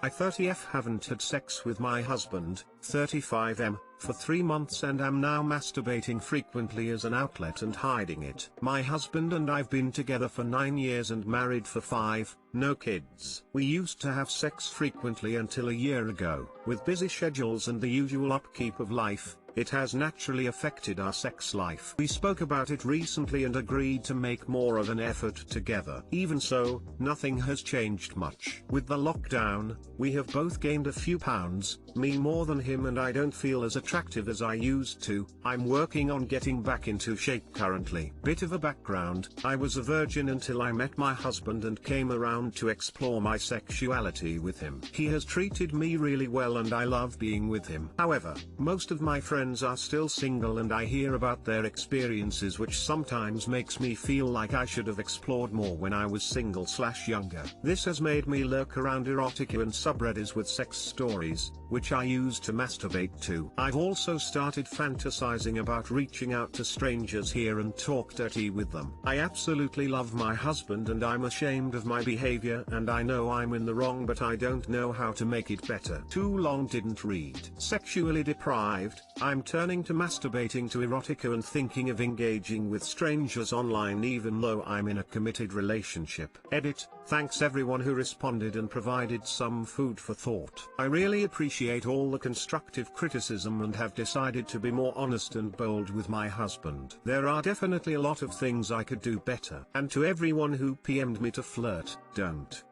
I 30F haven't had sex with my husband, 35M, for 3 months and am now masturbating frequently as an outlet and hiding it. My husband and I've been together for 9 years and married for 5, no kids. We used to have sex frequently until a year ago. With busy schedules and the usual upkeep of life, it has naturally affected our sex life. We spoke about it recently and agreed to make more of an effort together. Even so, nothing has changed much. With the lockdown, we have both gained a few pounds, me more than him, and I don't feel as attractive as I used to. I'm working on getting back into shape currently. Bit of a background, I was a virgin until I met my husband and came around to explore my sexuality with him. He has treated me really well and I love being with him. However, most of my friends are still single and I hear about their experiences, which sometimes makes me feel like I should have explored more when I was single/younger. This has made me lurk around erotica and subreddits with sex stories, which I use to masturbate to. I've also started fantasizing about reaching out to strangers here and talk dirty with them. I absolutely love my husband and I'm ashamed of my behavior and I know I'm in the wrong, but I don't know how to make it better. Too long didn't read. Sexually deprived, I'm turning to masturbating to erotica and thinking of engaging with strangers online even though I'm in a committed relationship. Edit. Thanks everyone who responded and provided some food for thought. I really appreciate all the constructive criticism and have decided to be more honest and bold with my husband. There are definitely a lot of things I could do better. And to everyone who PM'd me to flirt, don't.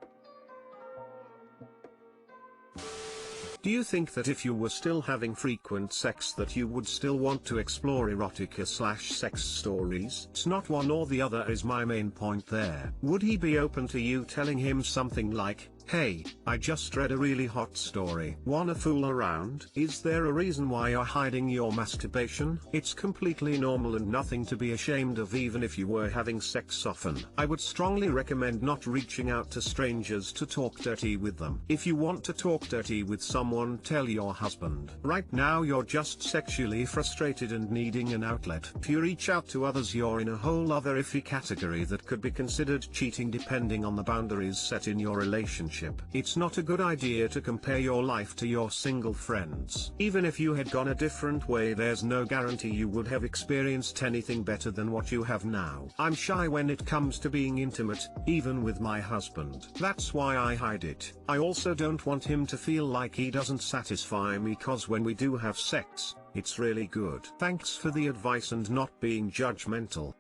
Do you think that if you were still having frequent sex that you would still want to explore erotica/sex stories? It's not one or the other is my main point there. Would he be open to you telling him something like, "Hey, I just read a really hot story. Wanna fool around?" Is there a reason why you're hiding your masturbation? It's completely normal and nothing to be ashamed of even if you were having sex often. I would strongly recommend not reaching out to strangers to talk dirty with them. If you want to talk dirty with someone, tell your husband. Right now you're just sexually frustrated and needing an outlet. If you reach out to others, you're in a whole other iffy category that could be considered cheating depending on the boundaries set in your relationship. It's not a good idea to compare your life to your single friends. Even if you had gone a different way, there's no guarantee you would have experienced anything better than what you have now. I'm shy when it comes to being intimate, even with my husband. That's why I hide it. I also don't want him to feel like he doesn't satisfy me, cause when we do have sex, it's really good. Thanks for the advice and not being judgmental.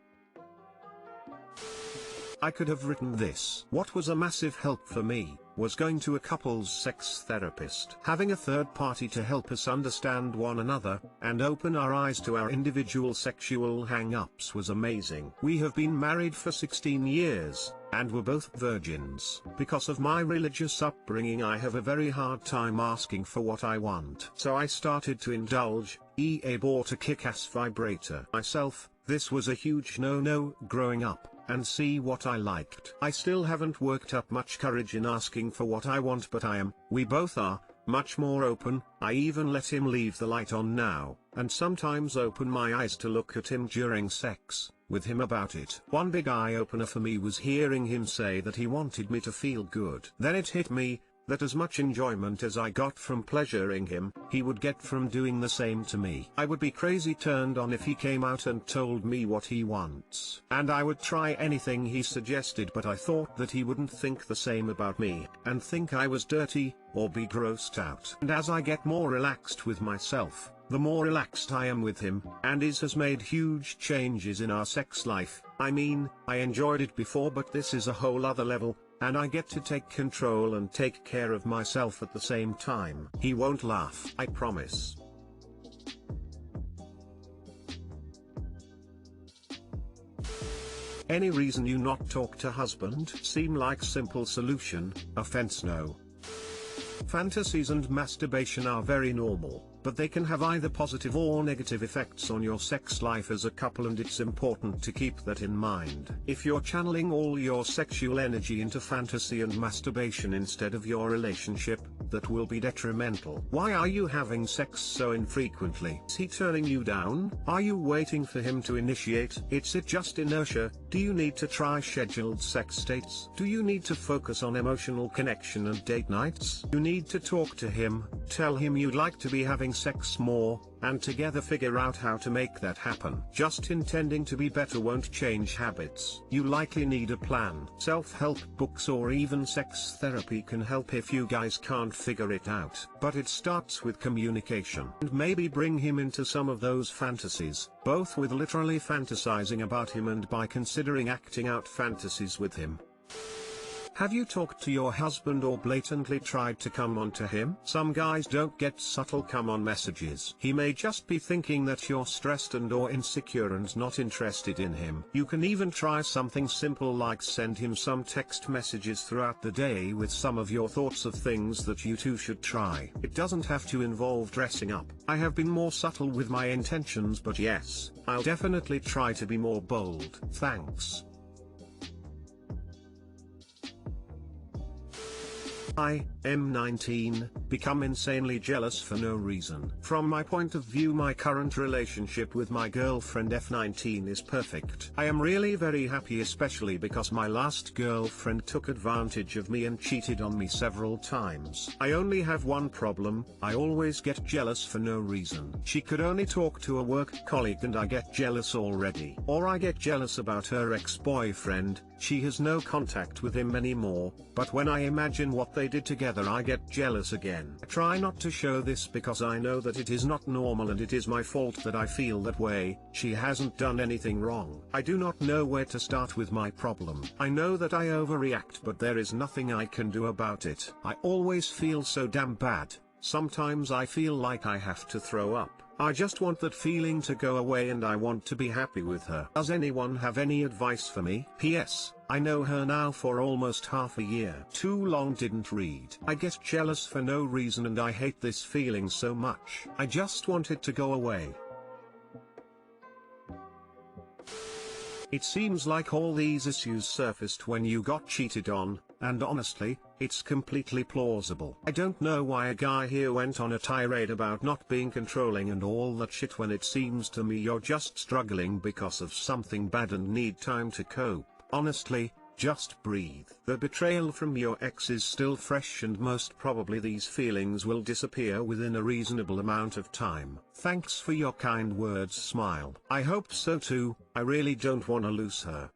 I could have written this. What was a massive help for me, was going to a couples sex therapist. Having a third party to help us understand one another, and open our eyes to our individual sexual hang-ups was amazing. We have been married for 16 years, and we're both virgins. Because of my religious upbringing, I have a very hard time asking for what I want. So I started to indulge, bought a kick-ass vibrator myself. This was a huge no-no growing up, and see what I liked. I still haven't worked up much courage in asking for what I want, but we both are, much more open. I even let him leave the light on now, and sometimes open my eyes to look at him during sex, with him about it. One big eye-opener for me was hearing him say that he wanted me to feel good. Then it hit me, that as much enjoyment as I got from pleasuring him, he would get from doing the same to me. I would be crazy turned on if he came out and told me what he wants. And I would try anything he suggested, but I thought that he wouldn't think the same about me, and think I was dirty, or be grossed out. And as I get more relaxed with myself, the more relaxed I am with him, and it has made huge changes in our sex life. I mean, I enjoyed it before, but this is a whole other level, and I get to take control and take care of myself at the same time. He won't laugh, I promise. Any reason you not talk to husband? Seem like simple solution, offense no. Fantasies and masturbation are very normal, but they can have either positive or negative effects on your sex life as a couple, and it's important to keep that in mind. If you're channeling all your sexual energy into fantasy and masturbation instead of your relationship, that will be detrimental. Why are you having sex so infrequently? Is he turning you down? Are you waiting for him to initiate? Is it just inertia? Do you need to try scheduled sex dates? Do you need to focus on emotional connection and date nights? You need to talk to him, tell him you'd like to be having sex more, and together figure out how to make that happen. Just intending to be better won't change habits. You likely need a plan. Self-help books or even sex therapy can help if you guys can't figure it out. But it starts with communication. And maybe bring him into some of those fantasies, both with literally fantasizing about him and by considering acting out fantasies with him. Have you talked to your husband or blatantly tried to come on to him? Some guys don't get subtle come on messages. He may just be thinking that you're stressed and or insecure and not interested in him. You can even try something simple like send him some text messages throughout the day with some of your thoughts of things that you two should try. It doesn't have to involve dressing up. I have been more subtle with my intentions, but yes, I'll definitely try to be more bold. Thanks. I am 19, become insanely jealous for no reason. From my point of view, my current relationship with my girlfriend F19 is perfect. I am really very happy, especially because my last girlfriend took advantage of me and cheated on me several times. I only have one problem: I always get jealous for no reason. She could only talk to a work colleague and I get jealous already. Or I get jealous about her ex-boyfriend. She has no contact with him anymore, but when I imagine what they did together I get jealous again. I try not to show this because I know that it is not normal and it is my fault that I feel that way. She hasn't done anything wrong. I do not know where to start with my problem. I know that I overreact, but there is nothing I can do about it. I always feel so damn bad. Sometimes I feel like I have to throw up. I just want that feeling to go away and I want to be happy with her. Does anyone have any advice for me? P.S. I know her now for almost half a year. Too long, didn't read. I get jealous for no reason and I hate this feeling so much. I just want it to go away. It seems like all these issues surfaced when you got cheated on, and honestly, it's completely plausible. I don't know why a guy here went on a tirade about not being controlling and all that shit when it seems to me you're just struggling because of something bad and need time to cope. Honestly, just breathe. The betrayal from your ex is still fresh and most probably these feelings will disappear within a reasonable amount of time. Thanks for your kind words, smile. I hope so too. I really don't want to lose her.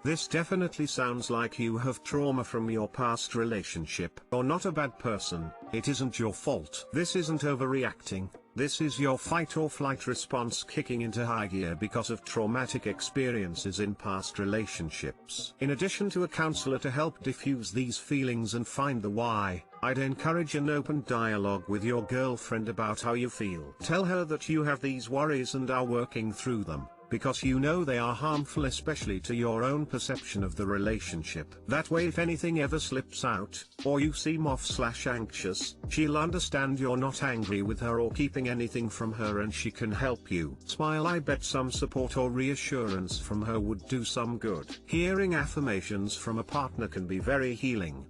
This definitely sounds like you have trauma from your past relationship. You're not a bad person, it isn't your fault. This isn't overreacting, this is your fight or flight response kicking into high gear because of traumatic experiences in past relationships. In addition to a counselor to help diffuse these feelings and find the why, I'd encourage an open dialogue with your girlfriend about how you feel. Tell her that you have these worries and are working through them, because you know they are harmful, especially to your own perception of the relationship. That way if anything ever slips out, or you seem off/anxious, she'll understand you're not angry with her or keeping anything from her and she can help you. Smile. I bet some support or reassurance from her would do some good. Hearing affirmations from a partner can be very healing.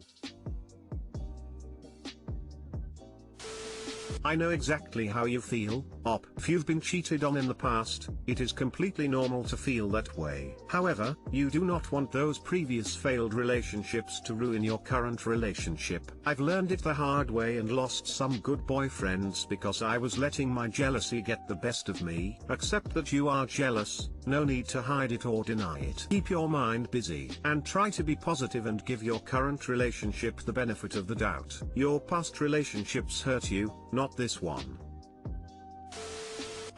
I know exactly how you feel, Op. If you've been cheated on in the past, it is completely normal to feel that way. However, you do not want those previous failed relationships to ruin your current relationship. I've learned it the hard way and lost some good boyfriends because I was letting my jealousy get the best of me. Accept that you are jealous, no need to hide it or deny it. Keep your mind busy and try to be positive and give your current relationship the benefit of the doubt. Your past relationships hurt you, not this one.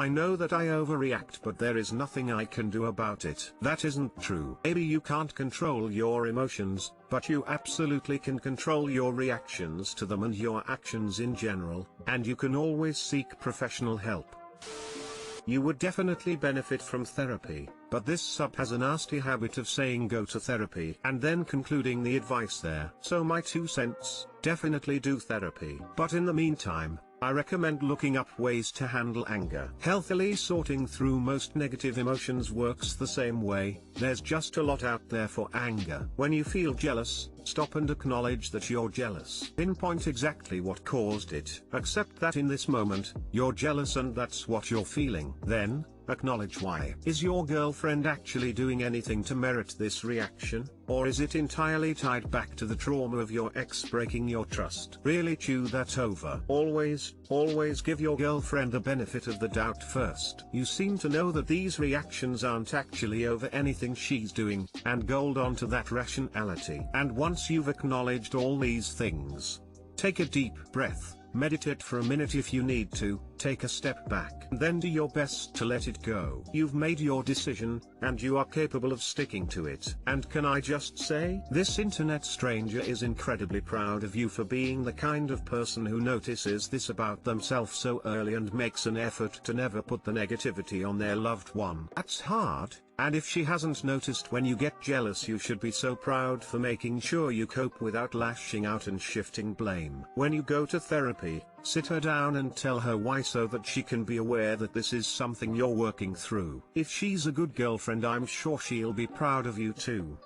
I know that I overreact, but there is nothing I can do about it. That isn't true. Maybe you can't control your emotions, but you absolutely can control your reactions to them and your actions in general, and you can always seek professional help. you would definitely benefit from therapy, but this sub has a nasty habit of saying go to therapy and then concluding the advice there. So my 2 cents, definitely do therapy. But in the meantime, I recommend looking up ways to handle anger. Healthily sorting through most negative emotions works the same way. There's just a lot out there for anger. When you feel jealous, stop and acknowledge that you're jealous. Pinpoint exactly what caused it. Accept that in this moment, you're jealous and that's what you're feeling. Then, acknowledge why. Is your girlfriend actually doing anything to merit this reaction? Or is it entirely tied back to the trauma of your ex breaking your trust? Really chew that over. Always give your girlfriend the benefit of the doubt first. You seem to know that these reactions aren't actually over anything she's doing, and hold on to that rationality. And once you've acknowledged all these things, take a deep breath. Meditate for a minute if you need to, take a step back, and then do your best to let it go. You've made your decision, and you are capable of sticking to it. And can I just say, this internet stranger is incredibly proud of you for being the kind of person who notices this about themselves so early and makes an effort to never put the negativity on their loved one. That's hard. And if she hasn't noticed when you get jealous, you should be so proud for making sure you cope without lashing out and shifting blame. When you go to therapy, sit her down and tell her why so that she can be aware that this is something you're working through. If she's a good girlfriend, I'm sure she'll be proud of you too.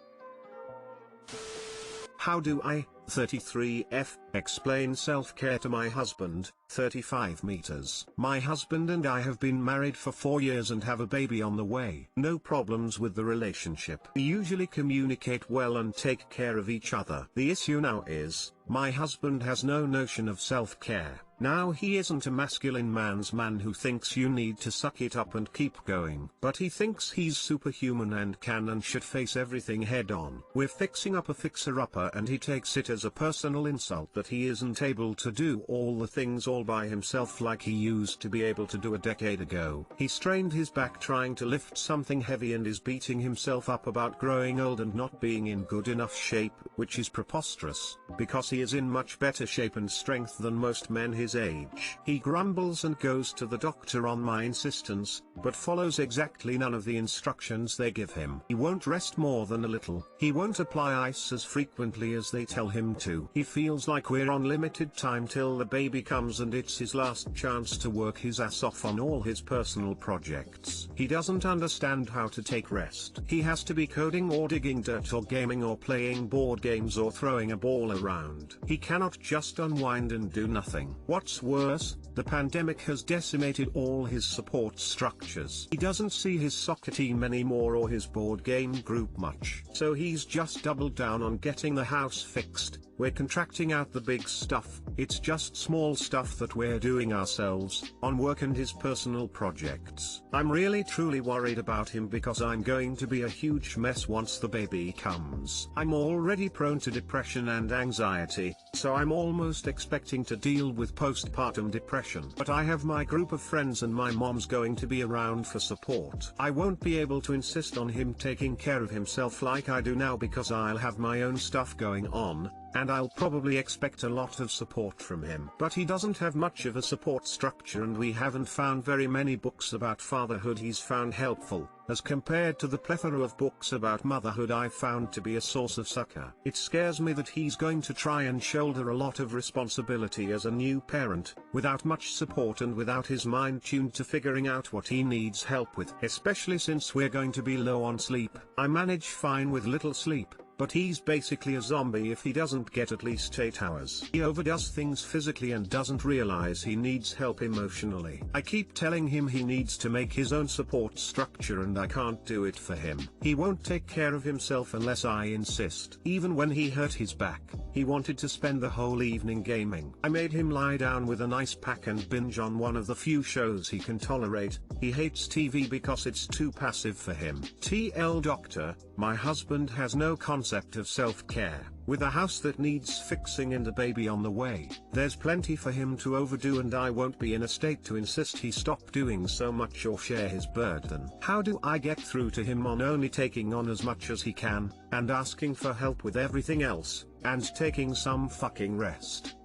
How do I, 33F, explain self-care to my husband, 35 meters? My husband and I have been married for 4 years and have a baby on the way. No problems with the relationship. We usually communicate well and take care of each other. The issue now is, my husband has no notion of self-care. Now he isn't a masculine man's man who thinks you need to suck it up and keep going. But he thinks he's superhuman and can and should face everything head on. We're fixing up a fixer-upper and he takes it as a personal insult that he isn't able to do all the things all by himself like he used to be able to do a decade ago. He strained his back trying to lift something heavy and is beating himself up about growing old and not being in good enough shape, which is preposterous, because he is in much better shape and strength than most men his age. He grumbles and goes to the doctor on my insistence, but follows exactly none of the instructions they give him. He won't rest more than a little. He won't apply ice as frequently as they tell him to. He feels like we're on limited time till the baby comes and it's his last chance to work his ass off on all his personal projects. He doesn't understand how to take rest. He has to be coding or digging dirt or gaming or playing board games or throwing a ball around. He cannot just unwind and do nothing. What's worse, the pandemic has decimated all his support structures. He doesn't see his soccer team anymore or his board game group much. So he's just doubled down on getting the house fixed. We're contracting out the big stuff. It's just small stuff that we're doing ourselves, on work and his personal projects. I'm really truly worried about him because I'm going to be a huge mess once the baby comes. I'm already prone to depression and anxiety, so I'm almost expecting to deal with postpartum depression. But I have my group of friends and my mom's going to be around for support. I won't be able to insist on him taking care of himself like I do now because I'll have my own stuff going on, and I'll probably expect a lot of support from him. But he doesn't have much of a support structure and we haven't found very many books about fatherhood he's found helpful, as compared to the plethora of books about motherhood I've found to be a source of succor. It scares me that he's going to try and shoulder a lot of responsibility as a new parent, without much support and without his mind tuned to figuring out what he needs help with. Especially since we're going to be low on sleep. I manage fine with little sleep, but he's basically a zombie if he doesn't get at least 8 hours. He overdoes things physically and doesn't realize he needs help emotionally. I keep telling him he needs to make his own support structure and I can't do it for him. He won't take care of himself unless I insist. Even when he hurt his back, he wanted to spend the whole evening gaming. I made him lie down with an ice pack and binge on one of the few shows he can tolerate. He hates TV because it's too passive for him. TL Doctor, my husband has no concept of self-care. With a house that needs fixing and a baby on the way, there's plenty for him to overdo and I won't be in a state to insist he stop doing so much or share his burden. How do I get through to him on only taking on as much as he can, and asking for help with everything else, and taking some fucking rest?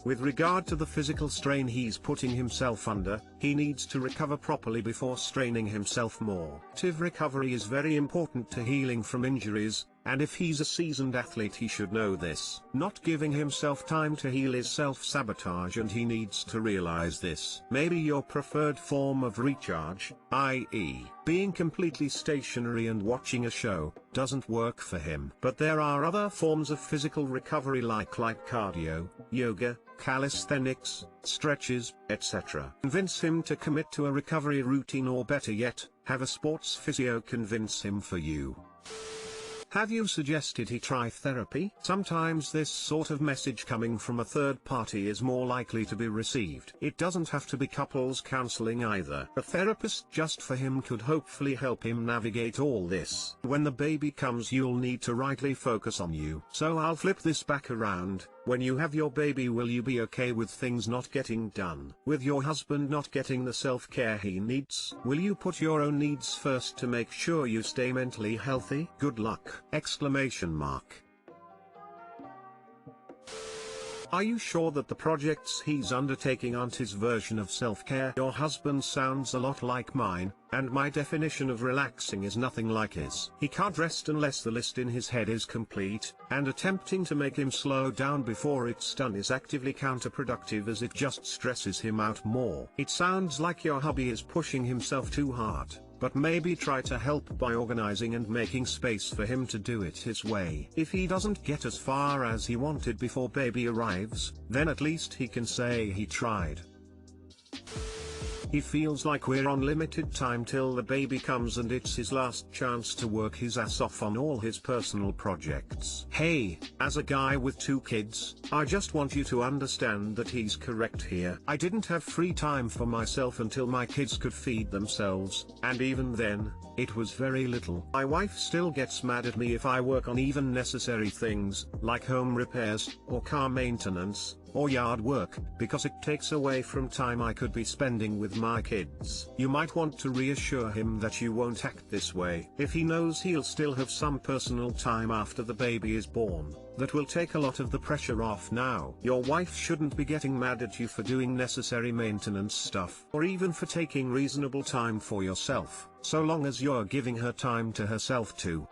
With regard to the physical strain he's putting himself under, he needs to recover properly before straining himself more. Active recovery is very important to healing from injuries, and if he's a seasoned athlete he should know this. Not giving himself time to heal is self-sabotage, and he needs to realize this. Maybe your preferred form of recharge, i.e., being completely stationary and watching a show, doesn't work for him. But there are other forms of physical recovery like cardio, yoga, calisthenics, stretches, etc. Convince him to commit to a recovery routine, or better yet, have a sports physio convince him for you. Have you suggested he try therapy? Sometimes this sort of message coming from a third party is more likely to be received. It doesn't have to be couples counseling either. A therapist just for him could hopefully help him navigate all this. When the baby comes, you'll need to rightly focus on you. So I'll flip this back around. When you have your baby, will you be okay with things not getting done? With your husband not getting the self-care he needs? Will you put your own needs first to make sure you stay mentally healthy? Good luck! Exclamation mark. Are you sure that the projects he's undertaking aren't his version of self-care? Your husband sounds a lot like mine, and my definition of relaxing is nothing like his. He can't rest unless the list in his head is complete, and attempting to make him slow down before it's done is actively counterproductive, as it just stresses him out more. It sounds like your hubby is pushing himself too hard, but maybe try to help by organizing and making space for him to do it his way. If he doesn't get as far as he wanted before baby arrives, then at least he can say he tried. He feels like we're on limited time till the baby comes, and it's his last chance to work his ass off on all his personal projects. Hey, as a guy with 2 kids, I just want you to understand that he's correct here. I didn't have free time for myself until my kids could feed themselves, and even then, it was very little. My wife still gets mad at me if I work on even necessary things, like home repairs, or car maintenance, or yard work, because it takes away from time I could be spending with my kids. You might want to reassure him that you won't act this way. If he knows he'll still have some personal time after the baby is born, that will take a lot of the pressure off now. Your wife shouldn't be getting mad at you for doing necessary maintenance stuff, or even for taking reasonable time for yourself, so long as you're giving her time to herself too.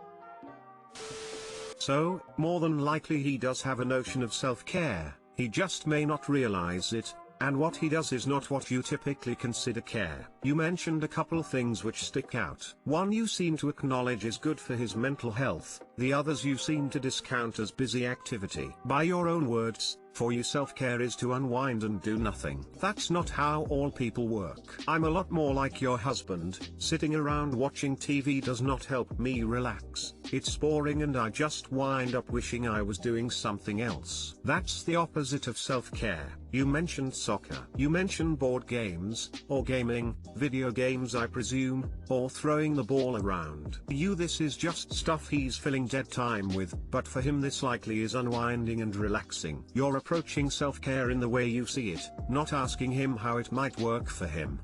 So, more than likely he does have a notion of self-care. He just may not realize it, and what he does is not what you typically consider care. You mentioned a couple things which stick out. One you seem to acknowledge is good for his mental health, the others you seem to discount as busy activity. By your own words, for you self-care is to unwind and do nothing. That's not how all people work. I'm a lot more like your husband. Sitting around watching TV does not help me relax. It's boring and I just wind up wishing I was doing something else. That's the opposite of self-care. You mentioned soccer. You mentioned board games, or gaming, video games I presume, or throwing the ball around. For you this is just stuff he's filling dead time with, but for him this likely is unwinding and relaxing. You're approaching self-care in the way you see it, not asking him how it might work for him.